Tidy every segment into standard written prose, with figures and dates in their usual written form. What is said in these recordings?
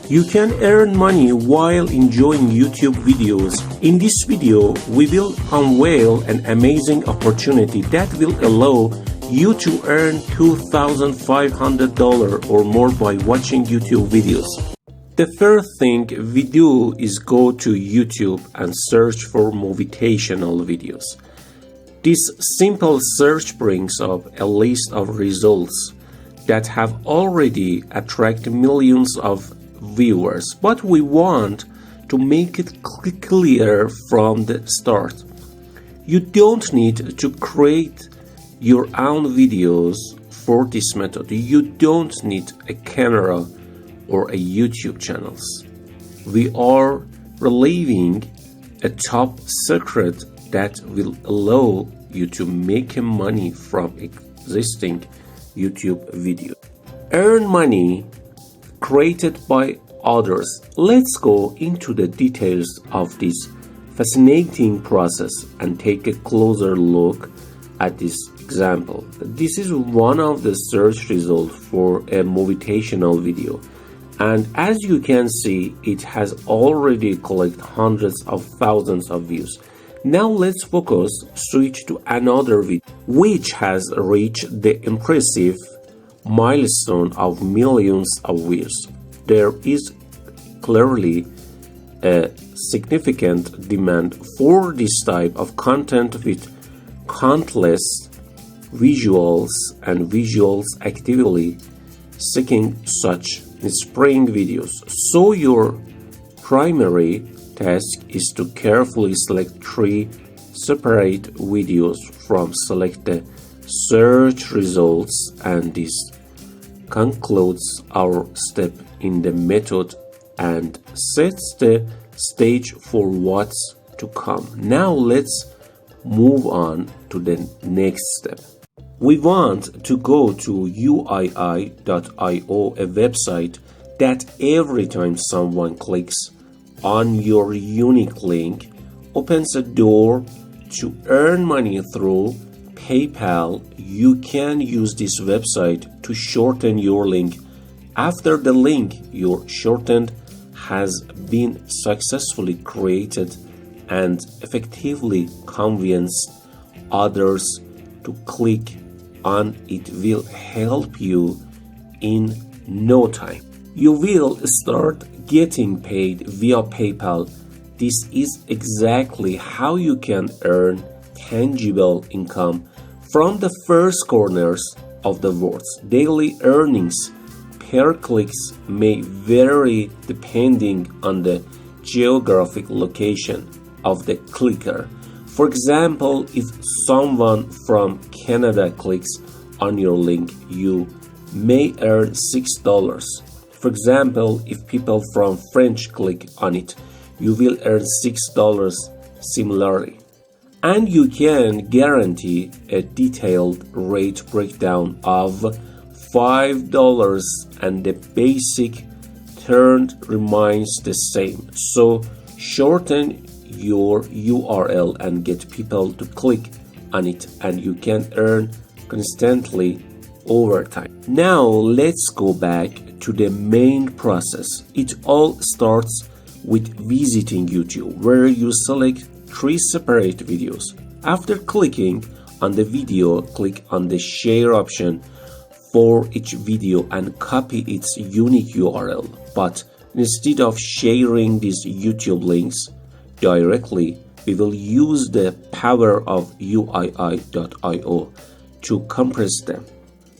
You can earn money while enjoying YouTube videos. In this video, we will unveil an amazing opportunity that will allow you to earn $2,500 or more by watching YouTube videos. The first thing we do is go to YouTube and search for motivational videos. This simple search brings up a list of results that have already attracted millions of viewers, but we want to make it clear from the start. You don't need to create your own videos for this method. You don't need a camera or a YouTube channels. We are revealing a top secret that will allow you to make money from existing YouTube videos. Earn money created by others. Let's go into the details of this fascinating process and take a closer look at this example. This is one of the search results for a motivational video, and as you can see, it has already collected hundreds of thousands of views. Now let's switch to another video which has reached the impressive milestone of millions of views. There is clearly a significant demand for this type of content with countless visuals and visuals actively seeking such inspiring videos. So your primary task is to carefully select 3 separate videos from select the search results, and this concludes our step in the method and sets the stage for what's to come. Now let's move on to the next step. We want to go to uii.io, a website that every time someone clicks on your unique link opens a door to earn money through PayPal. You can use this website to shorten your link. After the link you shortened has been successfully created and effectively convinced others to click on, it will help you in no time. You will start getting paid via PayPal. This is exactly how you can earn tangible income from the first corners of the world. Daily earnings per clicks may vary depending on the geographic location of the clicker. For example, if someone from Canada clicks on your link, you may earn $6. For example, if people from French click on it, you will earn $6 similarly. And you can guarantee a detailed rate breakdown of $5, and the basic term remains the same. So shorten your URL and get people to click on it, and you can earn constantly over time. Now let's go back to the main process. It all starts with visiting YouTube, where you select 3 separate videos. After clicking on the video, click on the share option for each video and copy its unique URL. But instead of sharing these YouTube links directly, we will use the power of uii.io to compress them.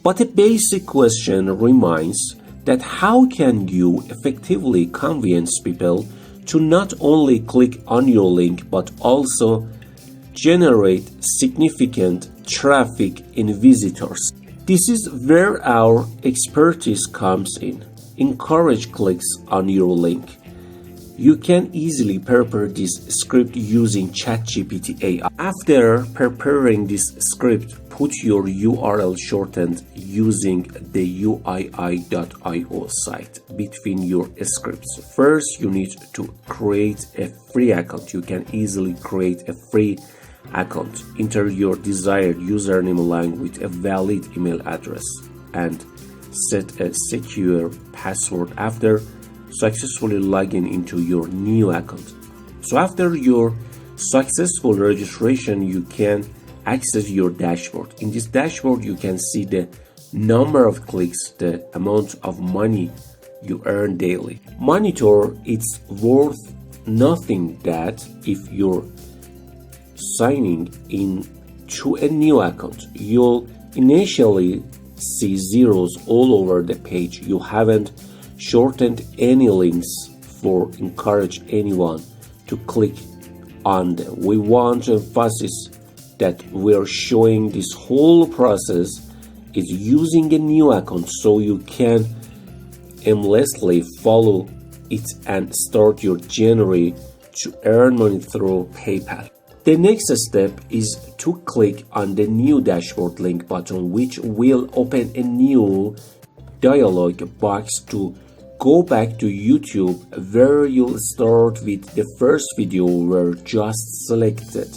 But a basic question remains, that how can you effectively convince people to not only click on your link but also generate significant traffic in visitors? This is where our expertise comes in. Encourage clicks on your link. You can easily prepare this script using ChatGPT AI. After preparing this script, put your URL shortened using the uii.io site between your scripts. First, you need to create a free account. You can easily create a free account. Enter your desired username along with a valid email address and set a secure password. After successfully logging into your new account. So after your successful registration, you can access your dashboard. In this dashboard, you can see the number of clicks, the amount of money you earn daily. Monitor it's worth nothing that if you're signing in to a new account, you'll initially see zeros all over the page. You haven't shortened any links for encourage anyone to click on them. We want to emphasize that we're showing this whole process is using a new account so you can aimlessly follow it and start your journey to earn money through PayPal. The next step is to click on the new dashboard link button, which will open a new dialog box to go back to YouTube, where you'll start with the first video where just selected.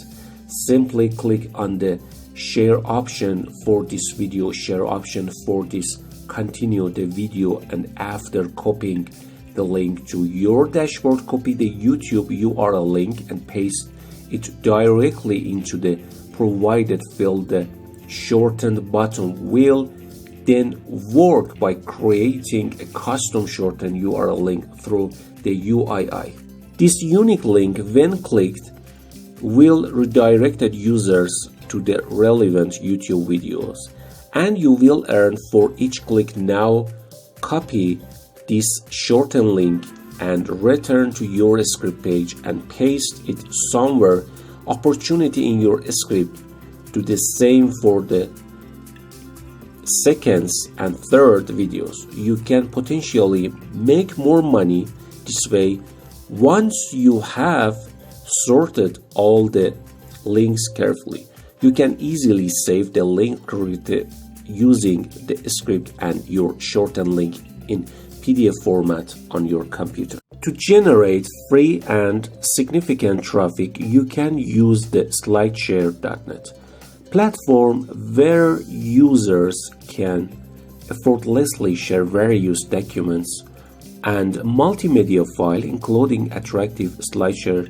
Simply click on the share option for this video, share option for this, continue the video, and after copying the link to your dashboard, copy the YouTube URL link and paste it directly into the provided field. The shortened button will then work by creating a custom shortened URL link through the UII. This unique link, when clicked, will redirect users to the relevant YouTube videos, and you will earn for each click. Now copy this shortened link and return to your script page and paste it somewhere. Opportunity in your script do the same for the seconds and third videos. You can potentially make more money this way. Once you have sorted all the links carefully, you can easily save the link created using the script and your shortened link in PDF format on your computer. To generate free and significant traffic, you can use the SlideShare.net platform, where users can effortlessly share various documents and multimedia files, including attractive slideshare,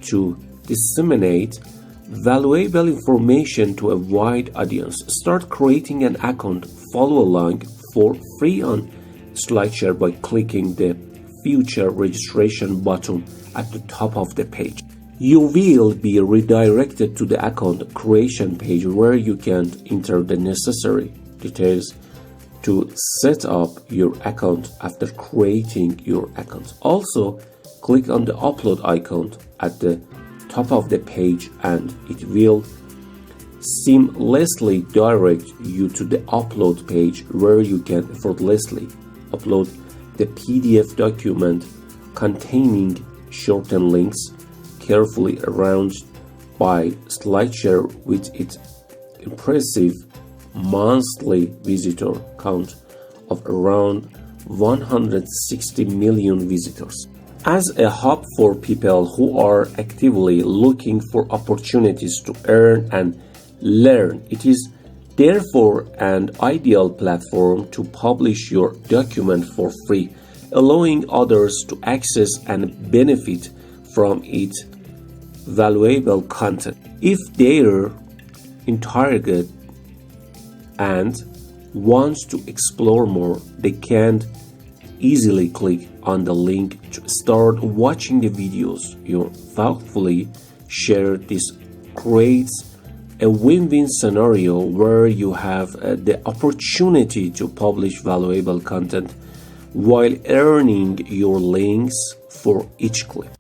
to disseminate valuable information to a wide audience. Start creating an account, follow along for free on SlideShare by clicking the future registration button at the top of the page. You will be redirected to the account creation page, where you can enter the necessary details to set up your account after creating your account. Also, click on the upload icon at the top of the page and it will seamlessly direct you to the upload page, where you can effortlessly upload the PDF document containing shortened links, carefully arranged by SlideShare with its impressive monthly visitor count of around 160 million visitors. As a hub for people who are actively looking for opportunities to earn and learn, it is therefore an ideal platform to publish your document for free, allowing others to access and benefit from its valuable content. If they're in target and want to explore more, they can easily click on the link to start watching the videos you thoughtfully share. This creates a win-win scenario where you have the opportunity to publish valuable content while earning your links for each clip.